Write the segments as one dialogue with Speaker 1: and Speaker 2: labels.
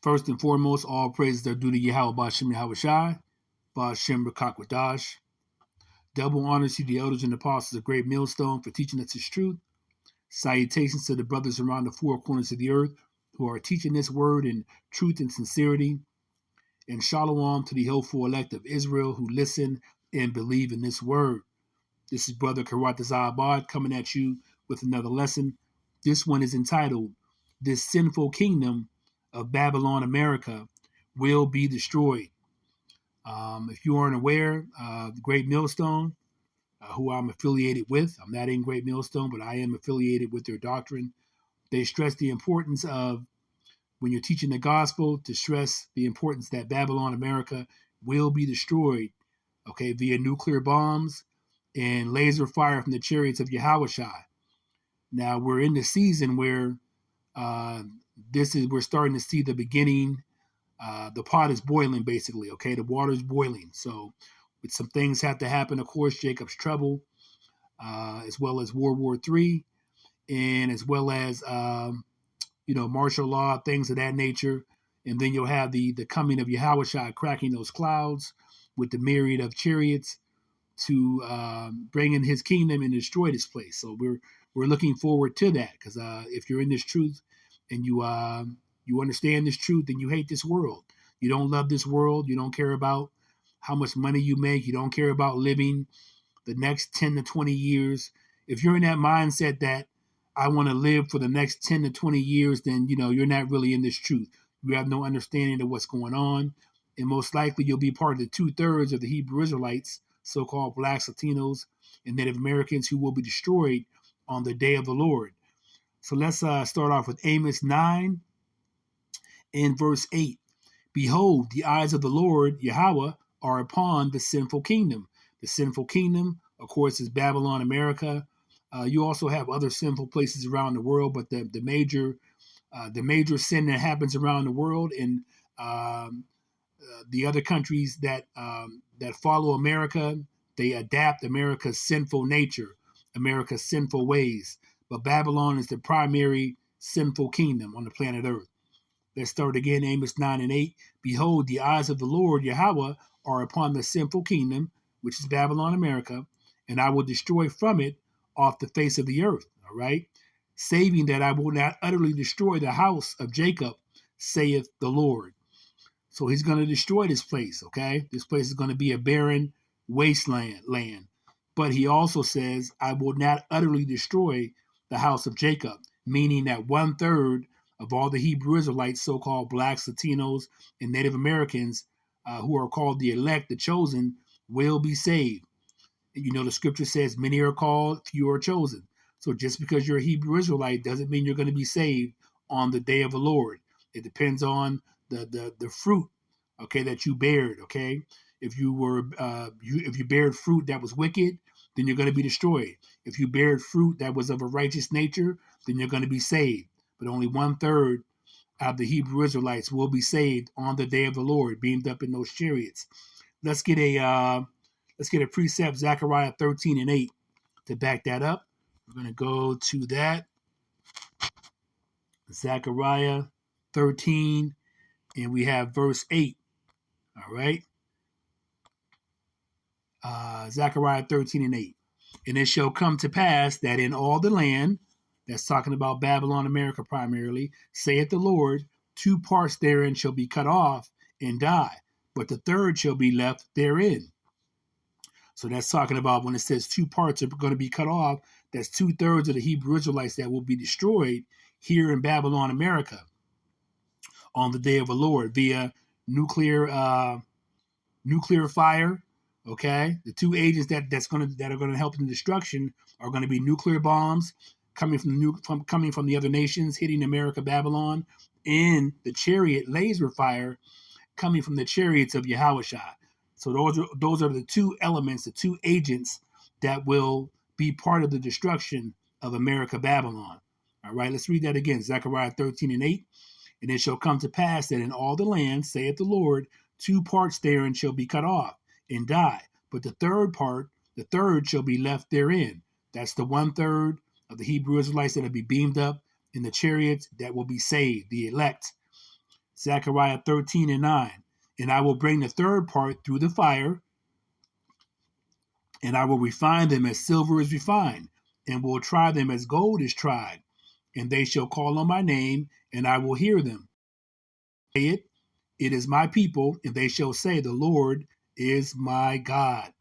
Speaker 1: First and foremost, all praises are due to Yahweh Ba'Shem Yahweh Shai, Ba'Shem Rakakwadash. Double honors to the elders and apostles of Great Millstone for teaching us his truth. Salutations to the brothers around the four corners of the earth who are teaching this word in truth and sincerity. And shalom to the hopeful elect of Israel who listen and believe in this word. This is Brother Karatazah Abad coming at you with another lesson. This one is entitled, This Sinful Kingdom of Babylon America Will Be Destroyed. If you aren't aware, the Great Millstone, who I'm affiliated with, I'm not in Great Millstone, but I am affiliated with their doctrine. They stress the importance of, when you're teaching the gospel, to stress the importance that Babylon America will be destroyed, okay, via nuclear bombs and laser fire from the chariots of Yahushua. Now we're in the season where we're starting to see the beginning. The pot is boiling, basically. Okay, the water is boiling. So, with some things have to happen. Of course, Jacob's trouble, as well as World War III, and as well as martial law, things of that nature. And then you'll have the coming of Yahushua cracking those clouds with the myriad of chariots to bring in his kingdom and destroy this place. So we're looking forward to that, because if you're in this truth and you understand this truth, and you hate this world, you don't love this world, you don't care about how much money you make, you don't care about living the next 10 to 20 years. If you're in that mindset that I want to live for the next 10 to 20 years, then you're not really in this truth. You have no understanding of what's going on, and most likely you'll be part of the 2/3 of the Hebrew Israelites, so-called blacks, Latinos, and Native Americans, who will be destroyed on the day of the Lord. So let's start off with Amos 9 and verse 8. Behold, the eyes of the Lord, Yahweh, are upon the sinful kingdom. The sinful kingdom, of course, is Babylon, America. You also have other sinful places around the world, but the major sin that happens around the world, and the other countries that follow America, they adapt America's sinful nature, America's sinful ways. But Babylon is the primary sinful kingdom on the planet Earth. Let's start again, Amos 9 and 8. Behold, the eyes of the Lord, Yahweh, are upon the sinful kingdom, which is Babylon, America, and I will destroy from it off the face of the earth, all right? Saving that I will not utterly destroy the house of Jacob, saith the Lord. So he's going to destroy this place, okay? This place is going to be a barren wasteland. But he also says, I will not utterly destroy the house of Jacob, meaning that 1/3 of all the Hebrew Israelites, so-called blacks, Latinos, and Native Americans, who are called the elect, the chosen, will be saved. The scripture says many are called, few are chosen. So just because you're a Hebrew Israelite doesn't mean you're going to be saved on the day of the Lord. It depends on the fruit, okay, that you bared, okay? If you bared fruit that was wicked, then you're going to be destroyed. If you bared fruit that was of a righteous nature, then you're going to be saved. But only 1/3 of the Hebrew Israelites will be saved on the day of the Lord, beamed up in those chariots. Let's get a precept, Zechariah 13 and 8, to back that up. We're going to go to that. Zechariah 13, and we have verse 8. All right. Zechariah 13 and 8. And it shall come to pass that in all the land, that's talking about Babylon, America primarily, saith the Lord, 2 parts therein shall be cut off and die, but the third shall be left therein. So that's talking about when it says 2 parts are going to be cut off, that's 2/3 of the Hebrew Israelites that will be destroyed here in Babylon, America, on the day of the Lord via nuclear fire. Okay, the 2 agents that are going to help in the destruction are going to be nuclear bombs coming from the other nations, hitting America, Babylon, and the chariot laser fire coming from the chariots of Yahushua. So those are the 2 elements, the 2 agents that will be part of the destruction of America, Babylon. All right, let's read that again. Zechariah 13 and 8. And it shall come to pass that in all the land, saith the Lord, 2 parts therein shall be cut off and die, but the third shall be left therein. That's the 1/3 of the Hebrew Israelites that will be beamed up in the chariots that will be saved, the elect. Zechariah 13:9. And I will bring the third part through the fire, and I will refine them as silver is refined, and will try them as gold is tried. And they shall call on my name, and I will hear them. Say it, it is my people, and they shall say, the Lord is my God.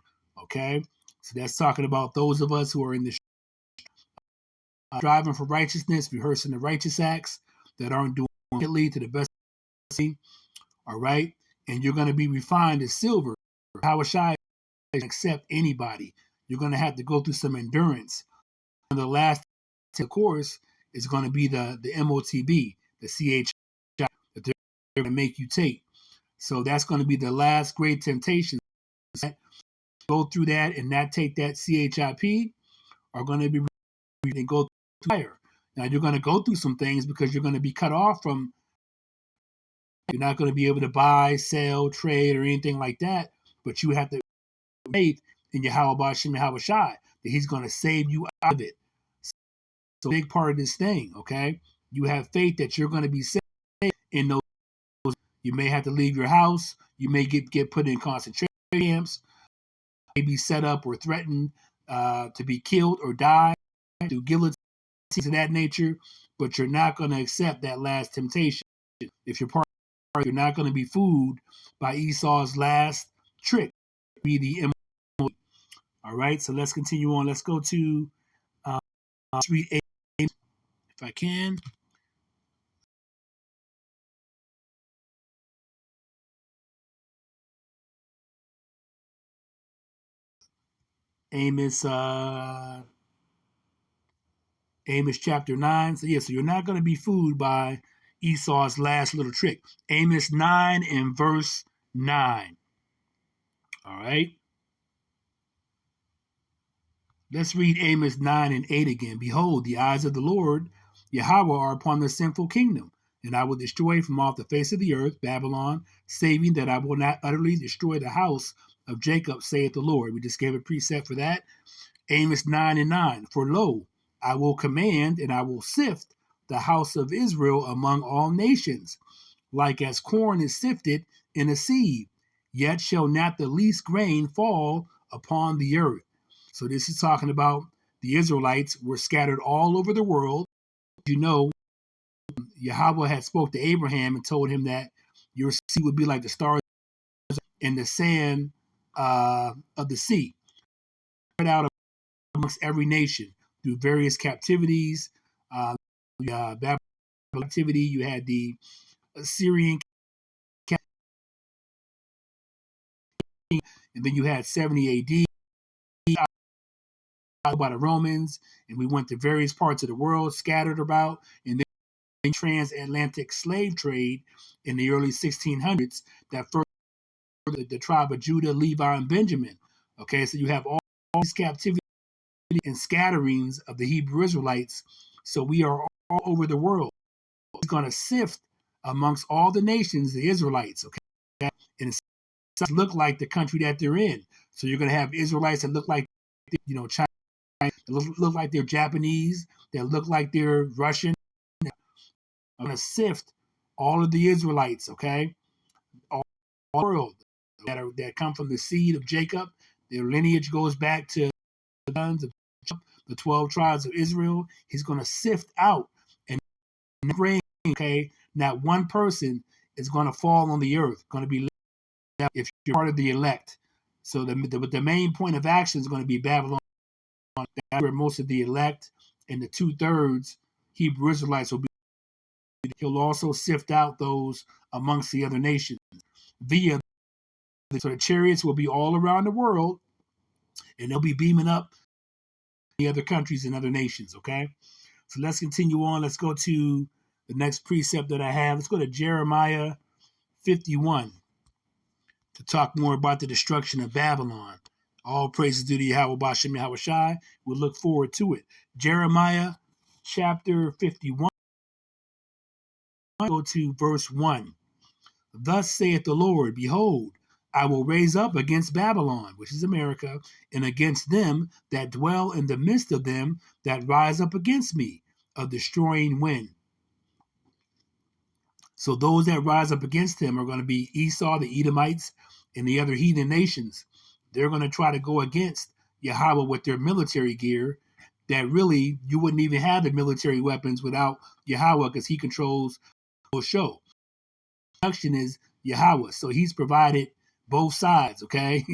Speaker 1: Okay? So that's talking about those of us who are in the striving for righteousness, rehearsing the righteous acts that aren't doing it to the best. All right? And you're going to be refined as silver. How shy accept anybody. You're going to have to go through some endurance. And the last course is going to be the MOTB, the CH that they're going to make you take. So that's going to be the last great temptation. Go through that and not take that CHIP are going to be and go through fire. Now you're going to go through some things because you're going to be cut off from. You're not going to be able to buy, sell, trade, or anything like that. But you have to faith in Yahweh Shem Yahweh Shai that He's going to save you out of it. So a big part of this thing, okay? You have faith that you're going to be saved in those. You may have to leave your house. You may get put in concentration camps. You may be set up or threatened to be killed or die through guillotine of that nature. But you're not going to accept that last temptation. If you're part, you're not going to be fooled by Esau's last trick. Be the all right, so let's continue on. Let's go to read Amos, if I can. Amos chapter 9. So you're not going to be fooled by Esau's last little trick. Amos 9 and verse 9. All right. Let's read Amos 9 and 8 again. Behold, the eyes of the Lord, Yahweh, are upon the sinful kingdom, and I will destroy from off the face of the earth Babylon, saving that I will not utterly destroy the house of Jacob, saith the Lord. We just gave a precept for that. Amos 9 and 9. For lo, I will command and I will sift the house of Israel among all nations, like as corn is sifted in a sieve, yet shall not the least grain fall upon the earth. So this is talking about the Israelites were scattered all over the world. You know, Yahweh had spoke to Abraham and told him that your seed would be like the stars and the sand of the sea, spread out amongst every nation through various captivities. Babylon captivity, you had the Assyrian captivity, and then you had 70 AD by the Romans, and we went to various parts of the world, scattered about, and then transatlantic slave trade in the early 1600s that furthered the tribe of Judah, Levi, and Benjamin. Okay, so you have all these captivity and scatterings of the Hebrew Israelites. So we are all over the world. He's going to sift amongst all the nations, the Israelites. Okay, and it look like the country that they're in. So you're going to have Israelites that look like, China. Look like they're Japanese, that look like they're Russian. I'm going to sift all of the Israelites, okay? All the world that come from the seed of Jacob. Their lineage goes back to the sons of the 12 tribes of Israel. He's going to sift out and bring, okay? Not one person is going to fall on the earth, going to be left if you're part of the elect. So the main point of action is going to be Babylon. That's where most of the elect and the 2/3 Hebrew Israelites will be. He'll also sift out those amongst the other nations so the chariots will be all around the world, and they'll be beaming up the other countries and other nations. Okay, so let's continue on. Let's go to the next precept that I have. Let's go to Jeremiah 51 to talk more about the destruction of Babylon. All praises due to Yahweh Bashem Yahweh Shai. We'll look forward to it. Jeremiah chapter 51, go to verse 1. Thus saith the Lord, behold, I will raise up against Babylon, which is America, and against them that dwell in the midst of them that rise up against me, a destroying wind. So those that rise up against him are going to be Esau, the Edomites, and the other heathen nations. They're going to try to go against Yahweh with their military gear that really you wouldn't even have the military weapons without Yahweh, because he controls the show. Production is Yahweh. So he's provided both sides, okay?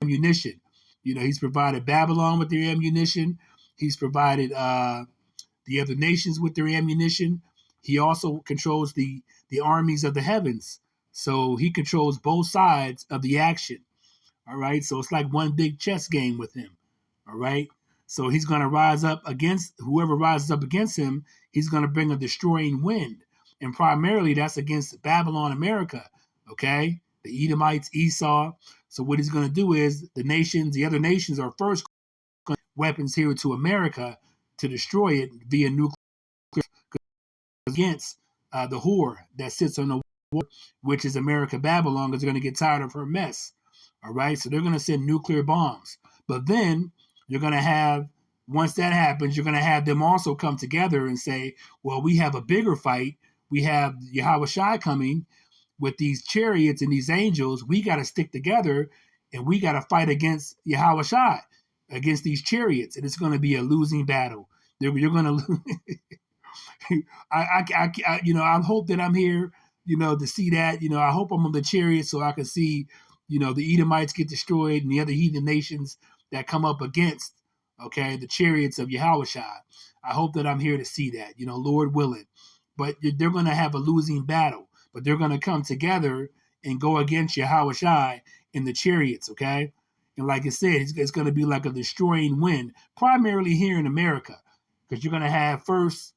Speaker 1: Ammunition. He's provided Babylon with their ammunition. He's provided the other nations with their ammunition. He also controls the armies of the heavens. So he controls both sides of the action. All right. So it's like one big chess game with him. All right. So he's going to rise up against whoever rises up against him. He's going to bring a destroying wind. And primarily that's against Babylon, America. Okay. The Edomites, Esau. So what he's going to do is the other nations are first weapons here to America to destroy it via nuclear against the whore that sits on the water, which is America. Babylon is going to get tired of her mess. All right. So they're going to send nuclear bombs. But then you're going to have, once that happens, you're going to have them also come together and say, well, we have a bigger fight. We have Yahweh Shai coming with these chariots and these angels. We got to stick together and we got to fight against Yahweh Shai, against these chariots. And it's going to be a losing battle. You're going to lose. I hope that I'm here, to see that. I hope I'm on the chariot so I can see, the Edomites get destroyed and the other heathen nations that come up against, okay, the chariots of Yahushua. I hope that I'm here to see that, Lord willing. But they're going to have a losing battle, but they're going to come together and go against Yahushua in the chariots, okay? And like I said, it's going to be like a destroying wind, primarily here in America, because you're going to have first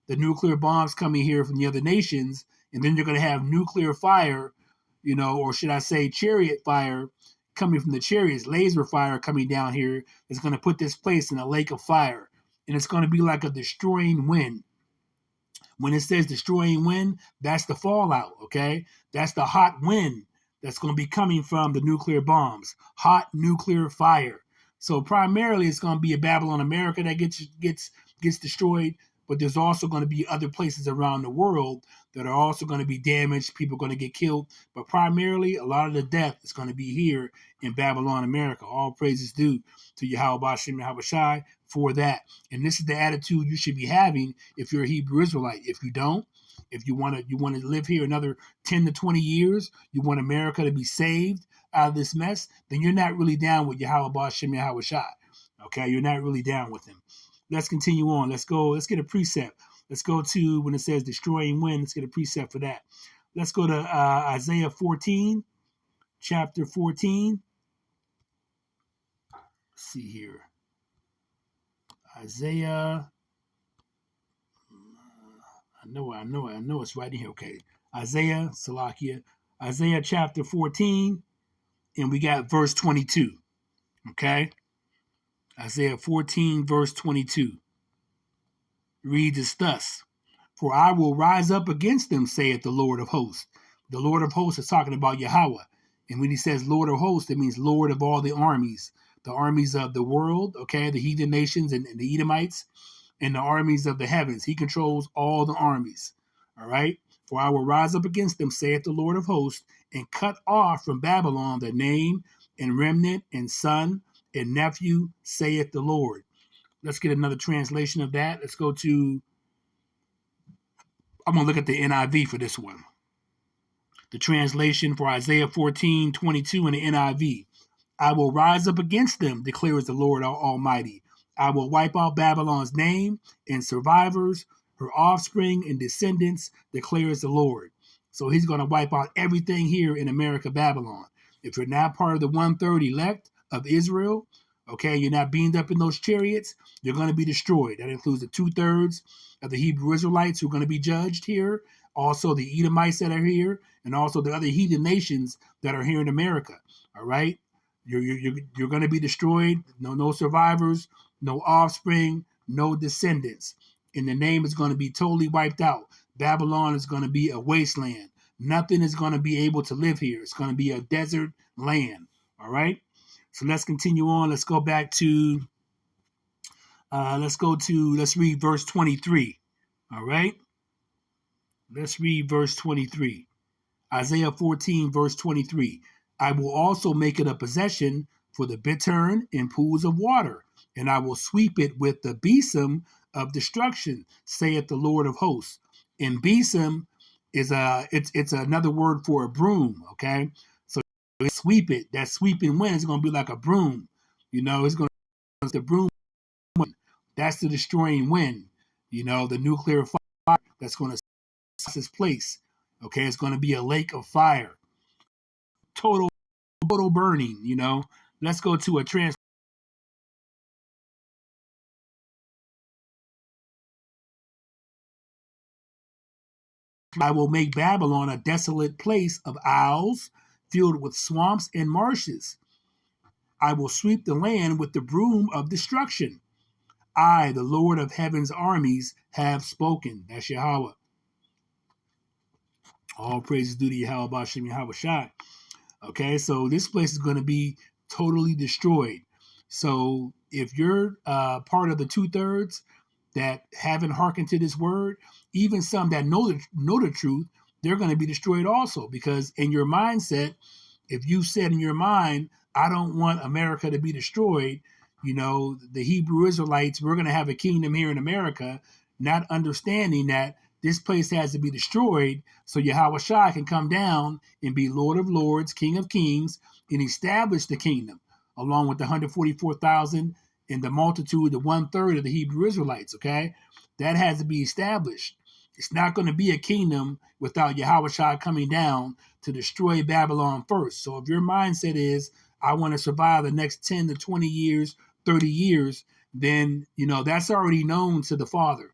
Speaker 1: the nuclear bombs coming here from the other nations, and then you're going to have nuclear fire, or should I say chariot fire coming from the chariots, laser fire coming down here is going to put this place in a lake of fire. And it's going to be like a destroying wind. When it says destroying wind, that's the fallout, okay? That's the hot wind that's going to be coming from the nuclear bombs, hot nuclear fire. So primarily it's going to be a Babylon, America that gets destroyed, but there's also going to be other places around the world that are also going to be damaged. People are going to get killed, but primarily a lot of the death is going to be here in Babylon, America. All praises due to Yahweh Hashem Yahweh Shai for that. And this is the attitude you should be having if you're a Hebrew Israelite. If you don't, if you want to live here another 10 to 20 years, you want America to be saved out of this mess, then you're not really down with Yahweh Hashem Yahweh Shai. Okay, you're not really down with him. Let's continue on. Let's go. Let's get a precept. Let's go to when it says destroying wind. Let's get a precept for that. Let's go to Isaiah 14, chapter 14. Let's see here. Isaiah. I know it's right in here. Okay. Isaiah, Salakia. Isaiah chapter 14, and we got verse 22. Okay. Isaiah 14, verse 22. Reads as thus: For I will rise up against them, saith the Lord of hosts. The Lord of hosts is talking about Yahweh. And when he says Lord of hosts, it means Lord of all the armies of the world, okay, the heathen nations and the Edomites, and the armies of the heavens. He controls all the armies, all right? For I will rise up against them, saith the Lord of hosts, and cut off from Babylon the name and remnant and son and nephew, saith the Lord. Let's get another translation of that. Let's go to, I'm going to look at the NIV for this one. The translation for Isaiah 14:22 in the NIV. I will rise up against them, declares the Lord Almighty. I will wipe out Babylon's name and survivors, her offspring and descendants, declares the Lord. So he's going to wipe out everything here in America, Babylon. If you're not part of the 1/3 elect of Israel, okay, you're not beamed up in those chariots, you're going to be destroyed. That includes the 2/3 of the Hebrew Israelites who are going to be judged here, also the Edomites that are here, and also the other heathen nations that are here in America. All right, you're going to be destroyed. No survivors, no offspring, no descendants. And the name is going to be totally wiped out. Babylon is going to be a wasteland. Nothing is going to be able to live here. It's going to be a desert land. All right. So let's continue on. Let's go back to, let's read verse 23. All right. Let's read verse 23. Isaiah 14, verse 23. I will also make it a possession for the bittern in pools of water, and I will sweep it with the besom of destruction, saith the Lord of hosts. And besom is it's another word for a broom, okay? So sweep it. That sweeping wind is gonna be like a broom. It's gonna the broom. That's the destroying wind. The nuclear fire that's gonna its place. Okay, it's going to be a lake of fire, total burning. Let's go to a trans. I will make Babylon a desolate place of isles, filled with swamps and marshes. I will sweep the land with the broom of destruction. I, the Lord of heaven's armies, have spoken. That's Yahweh. All praises due to Yahweh Bashem Yahweh Shai. Okay, so this place is going to be totally destroyed. So if you're part of the 2/3 that haven't hearkened to this word, even some that know the truth, they're going to be destroyed also. Because in your mindset, if you said in your mind, I don't want America to be destroyed, the Hebrew Israelites, we're going to have a kingdom here in America, not understanding that this place has to be destroyed so Yahweh Shai can come down and be Lord of Lords, King of Kings, and establish the kingdom, along with the 144,000 and the multitude, the 1/3 of the Hebrew Israelites, okay? That has to be established. It's not going to be a kingdom without Yahweh Shai coming down to destroy Babylon first. So if your mindset is, I want to survive the next 10 to 20 years, 30 years, then, that's already known to the Father.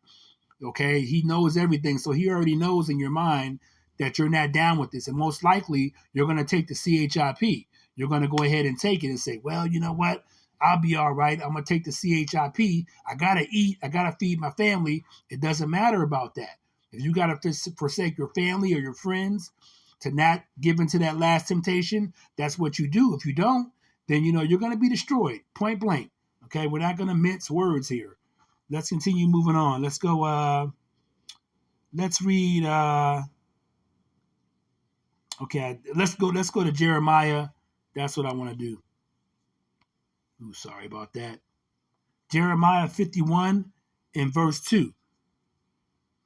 Speaker 1: Okay, he knows everything, so he already knows in your mind that you're not down with this, and most likely you're going to take the CHIP. You're going to go ahead and take it and say, well, you know what, I'll be all right. I'm going to take the CHIP. I got to eat. I got to feed my family. It doesn't matter about that. If you got to forsake your family or your friends to not give into that last temptation, that's what you do. If you don't, then you're going to be destroyed, point blank. Okay, we're not going to mince words here. Let's continue moving on. Let's go. Let's read. Okay, let's go. Let's go to Jeremiah. That's what I want to do. Ooh, sorry about that. Jeremiah 51 and verse 2.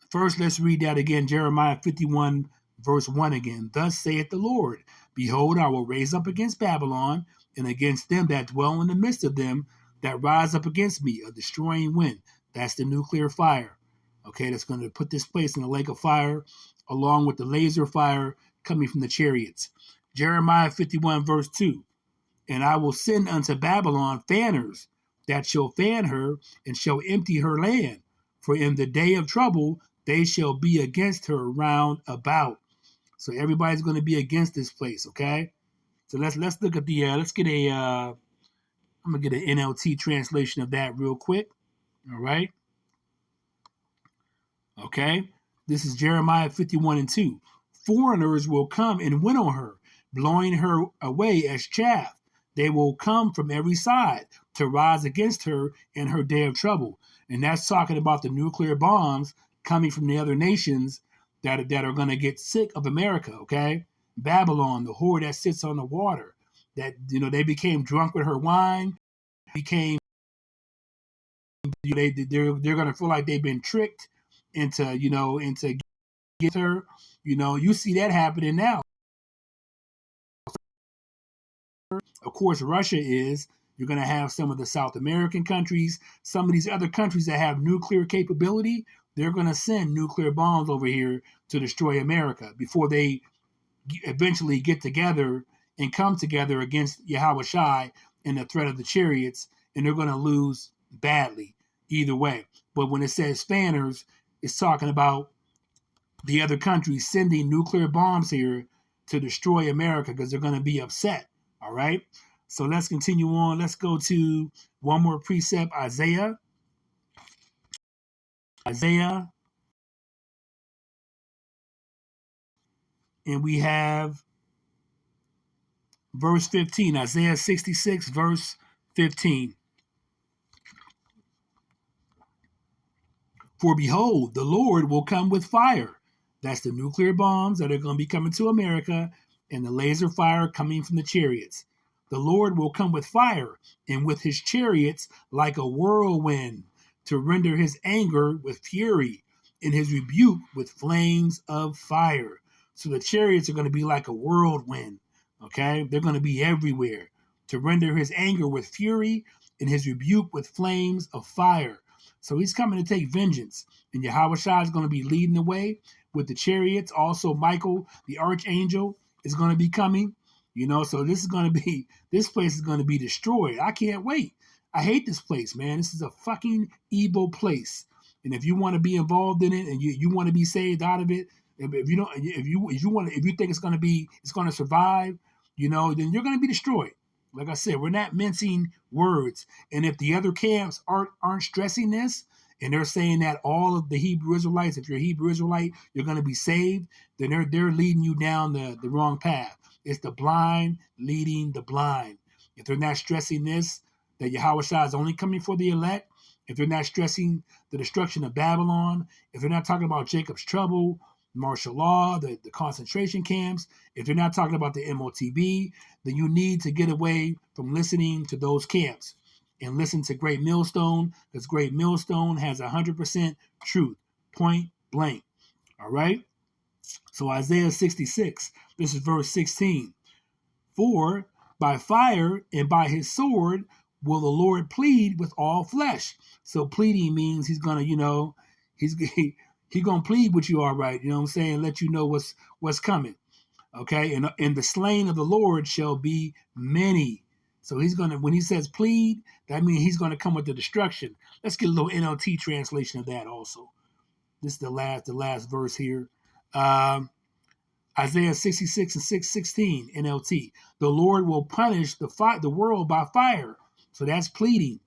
Speaker 1: First, let's read that again. Jeremiah 51, verse 1 again. Thus saith the Lord, behold, I will raise up against Babylon and against them that dwell in the midst of them that rise up against me, a destroying wind. That's the nuclear fire. Okay, that's going to put this place in a lake of fire, along with the laser fire coming from the chariots. Jeremiah 51, verse 2. And I will send unto Babylon fanners that shall fan her and shall empty her land. For in the day of trouble they shall be against her round about. So everybody's going to be against this place, okay? So let's look at the let's get a I'm gonna get an NLT translation of that real quick. All right. Okay. This is Jeremiah 51 and 2. Foreigners will come and winnow her, blowing her away as chaff. They will come from every side to rise against her in her day of trouble. And that's talking about the nuclear bombs coming from the other nations that are going to get sick of America, okay? Babylon, the whore that sits on the water, that, they became drunk with her wine, became, they're going to feel like they've been tricked into get her. You see that happening now. Of course, Russia is. You're going to have some of the South American countries, some of these other countries that have nuclear capability. They're going to send nuclear bombs over here to destroy America before they eventually get together and come together against Yahweh Shai and the threat of the chariots, and they're going to lose badly either way. But when it says fanners, it's talking about the other countries sending nuclear bombs here to destroy America because they're going to be upset. All right. So let's continue on. Let's go to one more precept, Isaiah. And we have verse 15, Isaiah 66, verse 15. For behold, the Lord will come with fire, That's the nuclear bombs that are going to be coming to America and the laser fire coming from the chariots. The Lord will come with fire and with his chariots like a whirlwind to render his anger with fury and his rebuke with flames of fire. So the chariots are going to be like a whirlwind. Okay? They're going to be everywhere to render his anger with fury and his rebuke with flames of fire. So he's coming to take vengeance. And Yahweh Shai is going to be leading the way with the chariots. Also, Michael, the archangel, is going to be coming. So this place is going to be destroyed. I can't wait. I hate this place, man. This is a fucking evil place. And if you want to be involved in it and you want to be saved out of it, if you think it's going to survive, then you're going to be destroyed. Like I said, we're not mincing words. And if the other camps aren't stressing this, and they're saying that all of the Hebrew Israelites, if you're a Hebrew Israelite, you're going to be saved, then they're leading you down the wrong path. It's the blind leading the blind. If they're not stressing this, that Yahweh Shai is only coming for the elect, if they're not stressing the destruction of Babylon, if they're not talking about Jacob's trouble, martial law, the concentration camps, if they're not talking about the MOTB, then you need to get away from listening to those camps and listen to Great Millstone, because Great Millstone has 100% truth, point blank. All right? So Isaiah 66, this is verse 16. For by fire and by his sword will the Lord plead with all flesh. So pleading means he's going to, he's going to plead with you all right, you know what I'm saying? Let you know what's coming. Okay? And the slain of the Lord shall be many. So when he says plead, that means he's going to come with the destruction. Let's get a little NLT translation of that also. This is the last verse here. Isaiah 66 and 6:16 NLT. The Lord will punish the world by fire. So that's pleading.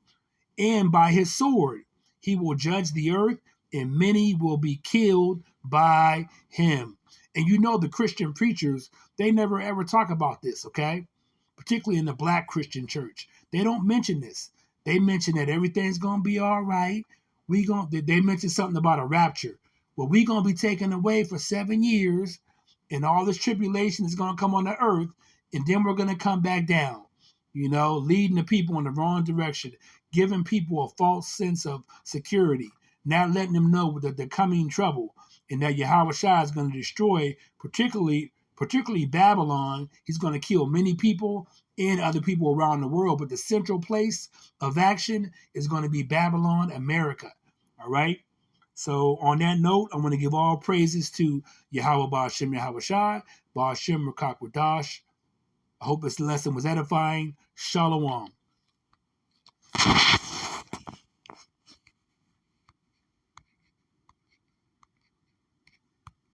Speaker 1: And by his sword, he will judge the earth, and many will be killed by him. And the Christian preachers, they never ever talk about this, okay? Particularly in the black Christian church. They don't mention this. They mention that everything's going to be all right. They mention something about a rapture. Well, we're going to be taken away for 7 years, and all this tribulation is going to come on the earth, and then we're going to come back down, leading the people in the wrong direction, giving people a false sense of security, not letting them know that the coming trouble, and that Yahweh Shai is going to destroy, particularly Babylon. He's going to kill many people and other people around the world, but the central place of action is going to be Babylon, America. All right? So on that note, I'm going to give all praises to Yahweh Ba'ashem Yahweh Shai, Ba'ashem Rakak Wadash. I hope this lesson was edifying. Shalom.